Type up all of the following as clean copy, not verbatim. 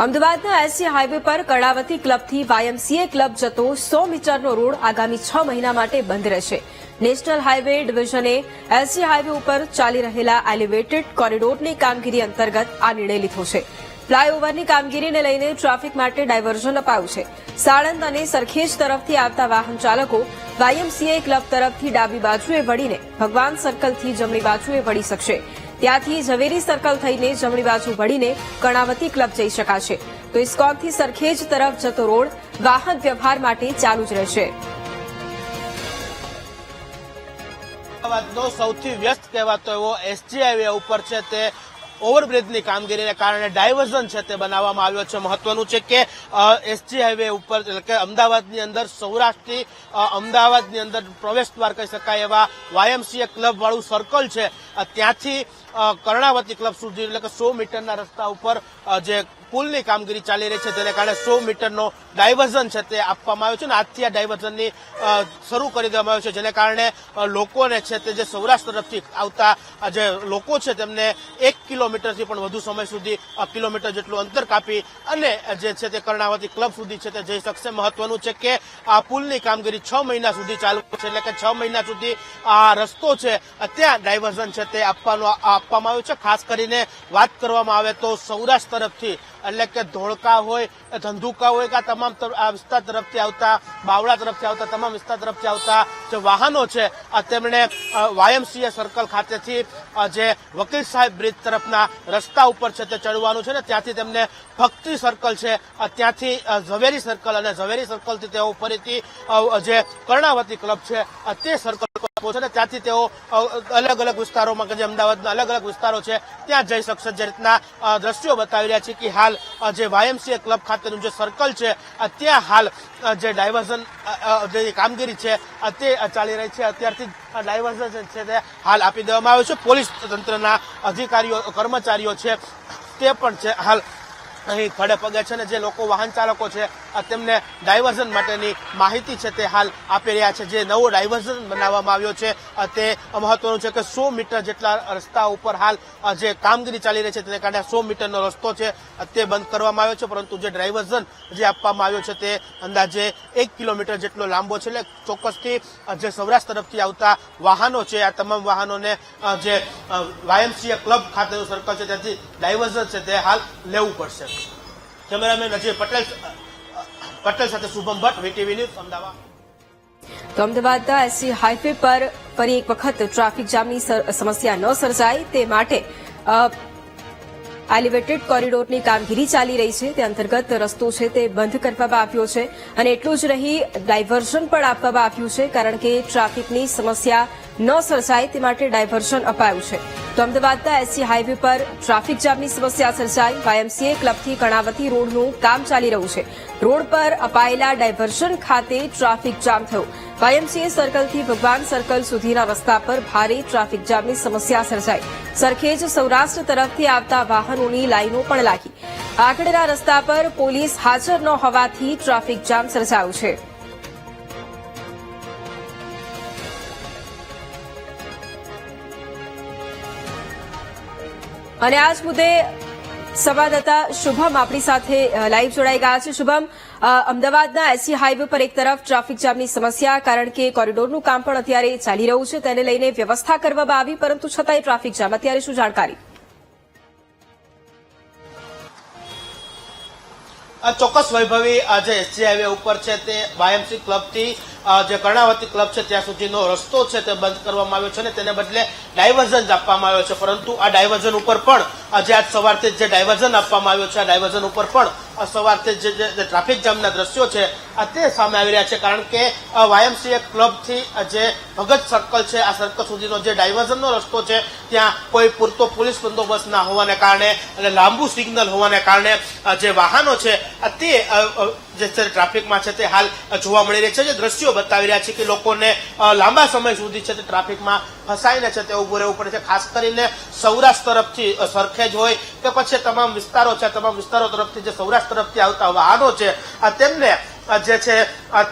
અમદાવાદના SC highway પર Karnavati ક્લબથી YMCA club જતો 100 મીટરનો રોડ આગામી 6 મહિના માટે બંધ રહેશે। નેશનલ હાઈવે ડિવિઝને એસસી હાઈવે ઉપર ચાલી રહેલા એલિવેટેડ કોરિડોરની કામગીરી અંતર્ગત આ નિર્ણય લીધો છે। ફ્લાયઓવરની કામગીરીને લઈને ટ્રાફિક માટે ડાયવર્ઝન અપાયું છે। સાણંદ અને સરખેજ તરફથી આવતા વાહન ચાલકો વાયએમસીએ ક્લબ તરફથી ડાબી બાજુએ વળીને ભગવાન સર્કલથી જમણી બાજુએ વળી શકશે। ત્યાંથી ઝવેરી સર્કલ થઈને જમણી બાજુ વળીને કર્ણાવતી ક્લબ જઈ શકાશે। તો ઇસ્કોનથી સરખેજ તરફ જતો રોડ વાહન વ્યવહાર માટે ચાલુ જ રહેશે। અમદાવાદનો સૌથી વ્યસ્ત કહેવાતો એવો એસજી હાઈવે ઉપર છે તે ઓવરબ્રિજની કામગીરીને કારણે ડાયવર્ઝન છે તે બનાવવામાં આવ્યો છે। મહત્વનું છે કે એસજી હાઈવે ઉપર એટલે કે અમદાવાદની અંદર સૌરાષ્ટ્રથી અમદાવાદની અંદર પ્રવેશ દ્વાર કહી શકાય એવા વાયએમસીએ ક્લબ વાળું સર્કલ છે ત્યાંથી કર્ણાવતી ક્લબ સુધી એટલે કે 100 મીટરના રસ્તા ઉપર જે પુલની કામગીરી ચાલી રહી છે તેને કારણે 100 મીટરનો ડાયવર્ઝન છે તે આપવામાં આવ્યો છે અને આજથી આ ડાયવર્ઝનની શરૂ કરી દેવામાં આવ્યું છે જેને કારણે લોકોને છે તે જે સૌરાષ્ટ્ર તરફથી આવતા જે લોકો છે તેમને 1 કિલોમીટરથી પણ વધુ સમય સુધી કિલોમીટર જેટલું અંતર કાપી અને જે છે તે કર્ણાવતી ક્લબ સુધી છે તે જઈ શકશે। મહત્વનું છે કે આ પુલની કામગીરી 6 મહિના સુધી ચાલુ છે એટલે કે 6 મહિના સુધી આ રસ્તો છે ત્યાં ડાયવર્ઝન છે તે આપવામાં આવ્યું છે। ખાસ કરીને વાત કરવામાં આવે તો સૌરાષ્ટ્ર તરફથી એટલે કે ધોળકા હોય ધંધુકા હોય કે તમામ વિસ્તાર તરફથી આવતા બાવળા તરફથી આવતા તમામ વિસ્તાર તરફથી આવતા જે વાહનો છે તેમણે વાયએમસીએ સર્કલ ખાતેથી જે વકીલ સાહેબ બ્રિજ તરફના રસ્તા ઉપર છે તે ચડવાનું છે ને ત્યાંથી તેમને ભક્તિ સર્કલ છે ત્યાંથી ઝવેરી સર્કલ અને ઝવેરી સર્કલથી તેઓ ફરીથી જે કર્ણાવતી ક્લબ છે તે સર્કલ પહોંચે ને ત્યાંથી તેઓ અલગ અલગ વિસ્તારોમાં કે જે અમદાવાદના અલગ અલગ વિસ્તારો છે ત્યાં જઈ શકશે। જે રીતના દ્રશ્યો બતાવી રહ્યા છે કે હાલ જે વાયએમસીએ ક્લબ ખાતેનું જે સર્કલ છે ત્યાં હાલ જે ડાયવર્ઝન જે કામગીરી છે તે ચાલી રહી છે। અત્યારથી ડાયવર્ઝન છે તે હાલ આપી દેવામાં આવ્યું છે। પોલીસ તંત્રના અધિકારીઓ કર્મચારીઓ છે તે પણ છે હાલ અહીં ખડે પગે છે ને જે લોકો વાહન ચાલકો છે તેમને ડાયવર્ઝન માટેની માહિતી છે તે હાલ આપી રહ્યા છે। જે નવો ડાયવર્ઝન બનાવવામાં આવ્યો છે તે મહત્વનું છે કે 100 મીટર જેટલા રસ્તા ઉપર હાલ જે કામગીરી ચાલી રહી છે તેને કારણે 100 મીટરનો રસ્તો છે તે બંધ કરવામાં આવ્યો છે પરંતુ જે ડાયવર્ઝન જે આપવામાં આવ્યો છે તે અંદાજે 1 કિલોમીટર જેટલો લાંબો છે। એટલે ચોક્કસથી જે સૌરાષ્ટ્ર તરફથી આવતા વાહનો છે આ તમામ વાહનોને જે વાયએમસીએ ક્લબ ખાતેનું સર્કલ છે ત્યાંથી ડાયવર્ઝન છે તે હાલ લેવું પડશે। કેમેરામેન અજય પટેલ સાથે શુભમ ભટ્ટ, વીટીવી ન્યૂઝ, અમદાવાદ। તો અમદાવાદના એસસી હાઈવે પર ફરી એક વખત ટ્રાફિક જામની સમસ્યા ન સર્જાય તે માટે એલિવેટેડ કોરિડોરની કામગીરી ચાલી રહી છે તે અંતર્ગત રસ્તો છે તે બંધ કરવામાં આવ્યો છે અને એટલું જ નહીં ડાયવર્ઝન પણ આપવામાં આવ્યું છે કારણ કે ટ્રાફિકની સમસ્યા ન સર્જાય તે માટે ડાયવર્ઝન અપાયું છે। તો અમદાવાદના એસસી હાઈવે પર ટ્રાફિક જામની સમસ્યા સર્જાઈ। વાયએમસીએ ક્લબથી કર્ણાવતી રોડનું કામ ચાલી રહ્યું છે। રોડ પર અપાયેલા ડાયવર્ઝન ખાતે ટ્રાફિક જામ થયો। વાયએમસીએ સર્કલથી ભગવાન સર્કલ સુધીના રસ્તા પર ભારે ટ્રાફિક જામની સમસ્યા સર્જાઈ। સરખેજ સૌરાષ્ટ્ર તરફથી આવતા વાહનોની લાઈનો પણ લાગી। આગળના રસ્તા પર પોલીસ હાજર ન હોવાથી ટ્રાફિક જામ સર્જાયું છે। અને આ જ મુદ્દે સંવાદદાતા શુભમ આપણી સાથે લાઈવ જોડાઈ ગયા છે। શુભમ, અમદાવાદના એસસી હાઈવે પર એક તરફ ટ્રાફિક જામની સમસ્યા કારણ કે કોરિડોરનું કામ પણ અત્યારે ચાલી રહ્યું છે તેને લઈને વ્યવસ્થા કરવામાં આવી પરંતુ છતાંય ટ્રાફિક જામ, અત્યારે શું જાણકારી? ચોક્કસ વૈભવી આજે એસજી હાઈવે ઉપર છે તે વાયએમસી ક્લબથી જે કર્ણાવતી ક્લબ છે ત્યાં સુધીનો રસ્તો છે તે બંધ કરવામાં આવ્યો છે અને તેને બદલે ડાયવર્ઝન આપવામાં આવ્યો છે પરંતુ આ ડાયવર્ઝન ઉપર પણ આજે આજ સવારથી જે ડાયવર્ઝન આપવામાં આવ્યો છે આ ડાયવર્ઝન ઉપર પણ સવારથી જે ટ્રાફિક જામના દ્રશ્યો છે તે સામે આવી રહ્યા છે કારણ કે વાયએમસીએ ક્લબથી જે ભગત સર્કલ છે આ સર્કલ સુધીનો જે ડાયવર્ઝનનો રસ્તો છે ત્યાં કોઈ પૂરતો પોલીસ બંદોબસ્ત ના હોવાને કારણે અને લાંબુ સિગ્નલ હોવાને કારણે જે વાહનો છે તે જે ટ્રાફિકમાં છે તે હાલ જોવા મળી રહી છે। જે દ્રશ્યો બતાવી રહ્યા છે કે લોકોને લાંબા સમય સુધી છે તે ટ્રાફિકમાં ફસાઈને છે તે ઉભું રહેવું પડે છે। ખાસ કરીને સૌરાષ્ટ્ર તરફથી સરખેજ હોય કે પછી તમામ વિસ્તારો છે તમામ વિસ્તારો તરફથી જે સૌરાષ્ટ્ર તરફથી આવતા વાહનો છે તેમને જે છે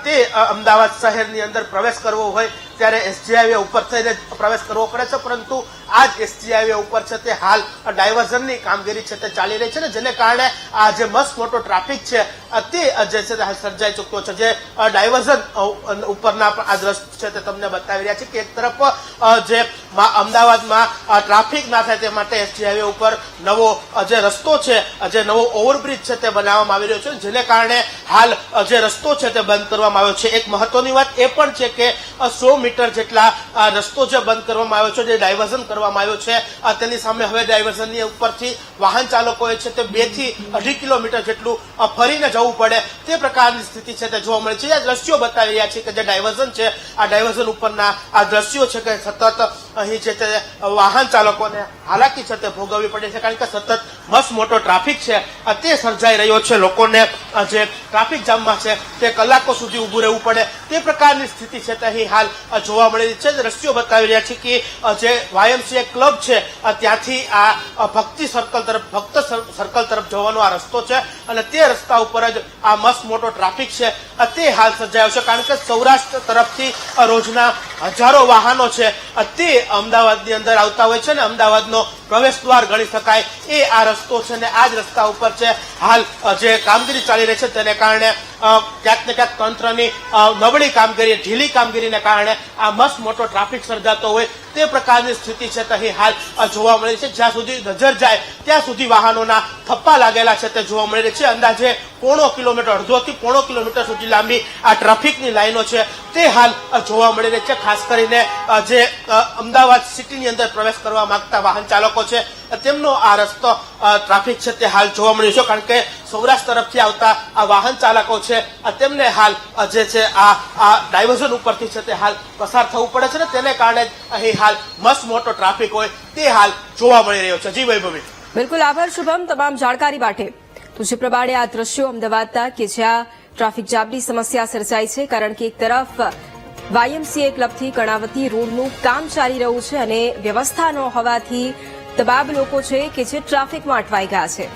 તે અમદાવાદ શહેરની અંદર પ્રવેશ કરવો હોય ત્યારે એસજી હાઈવે ઉપર થઈને પ્રવેશ કરવો પડે છે, પરંતુ આ જ એસજી હાઈવે ઉપર છે તે હાલ ડાયવર્ઝનની કામગીરી છે તે ચાલી રહી છે ને જેને કારણે આ જે મસ્ત મોટો ટ્રાફિક છે તે જે છે તે હાલ સર્જાઈ ચૂક્યો છે. જે ડાયવર્ઝન ઉપરના આ દ્રશ્ય છે તે તમને બતાવી રહ્યા છે કે એક તરફ જે અમદાવાદમાં ટ્રાફિક ના થાય તે માટે એસજી હાઈવે ઉપર નવો જે રસ્તો છે, જે નવો ઓવરબ્રિજ છે તે બનાવવામાં આવી રહ્યો છે, જેને કારણે હાલ જે રસ્તો છે તે બંધ કરવામાં આવ્યો છે. એક મહત્વની વાત એ પણ છે કે 100 મીટર જેટલા રસ્તો જે બંધ કરવામાં આવ્યો છે, જે ડાયવર્ઝન કરવામાં આવ્યો છે, તેની સામે હવે ડાયવર્ઝનની ઉપરથી વાહન ચાલકોએ છે તે 2 થી 2.5 કિલોમીટર જેટલું ફરીને જવું પડે તે પ્રકારની સ્થિતિ છે તે જોવા મળે છે. આ દ્રશ્યો બતાવી રહ્યા છે કે જે ડાયવર્ઝન છે, આ ડાયવર્ઝન ઉપરના આ દ્રશ્યો છે કે સતત અહીં છે તે વાહન ચાલકોને હાલાકી છે તે ભોગવવી પડે છે, કારણ કે સતત મસ્ત મોટો ટ્રાફિક છે તે સર્જાઈ રહ્યો છે. લોકોને જે ટ્રાફિક જામમાં છે તે કલાકો સુધી ઉભું રહેવું પડે તે પ્રકારની સ્થિતિ છે તે અહીં હાલ જોવા મળી રહી છે. દ્રશ્યો બતાવી રહ્યા છે કે જે YMCA ક્લબ છે ત્યાંથી આ ભક્તિ સર્કલ તરફ જવાનો આ રસ્તો છે અને તે રસ્તા ઉપર જ આ મસ્ત મોટો ટ્રાફિક છે તે હાલ સર્જાયો છે, કારણ કે સૌરાષ્ટ્ર તરફથી રોજના હજારો વાહનો છે તે અમદાવાદની અંદર આવતા હોય છે ને અમદાવાદનો પ્રવેશ દ્વાર ગણી શકાય એ આ રસ્તો છે ને આ જ રસ્તા ઉપર છે હાલ જે કામગીરી ચાલી રહી છે તેને કારણે ક્યાંક ને ક્યાંક તંત્રની નબળી કામગીરી, ઢીલી કામગીરીને કારણે આ મસ્ત મોટો ટ્રાફિક સર્જાતો હોય તે પ્રકારની સ્થિતિ છે તે અહીં હાલ જોવા મળી છે. જ્યાં સુધી નજર જાય ત્યાં સુધી વાહનોના થપ્પા લાગેલા છે તે જોવા મળી રહી છે. અંદાજે પોણો કિલોમીટર, અડધોથી પોણો કિલોમીટર સુધી લાંબી આ ટ્રાફિકની લાઈનો છે તે હાલ જોવા મળી રહી છે. ખાસ કરીને જે અમદાવાદ સિટીની અંદર પ્રવેશ કરવા માંગતા વાહન ચાલકો છે તેમનો આ રસ્તો ટ્રાફિક છે તે હાલ જોવા મળ્યું છે, કારણ કે સૌરાષ્ટ્ર તરફથી આવતા આ વાહન ચાલકો છે તેમને હાલ જે છે આ ડાયવર્ઝન ઉપરથી છે તે હાલ પસાર થવું પડે છે ને તેને કારણે અહીં હાલ મસ્ત મોટો ટ્રાફિક હોય તે હાલ જોવા મળી રહ્યો છે. જી વૈભવી. બિલકુલ આભાર શુભમ તમામ જાણકારી માટે. તો જે પ્રમાણે આ દ્રશ્યો અમદાવાદના કે જ્યાં ટ્રાફિક જામની સમસ્યા સર્જાઈ છે, કારણ કે એક તરફ YMCA ક્લબથી કર્ણાવતી રોડનું કામ ચાલી રહ્યું છે અને વ્યવસ્થા ન હોવાથી તમામ લોકો છે કે જે ટ્રાફિકમાં અટવાઈ ગયા છે.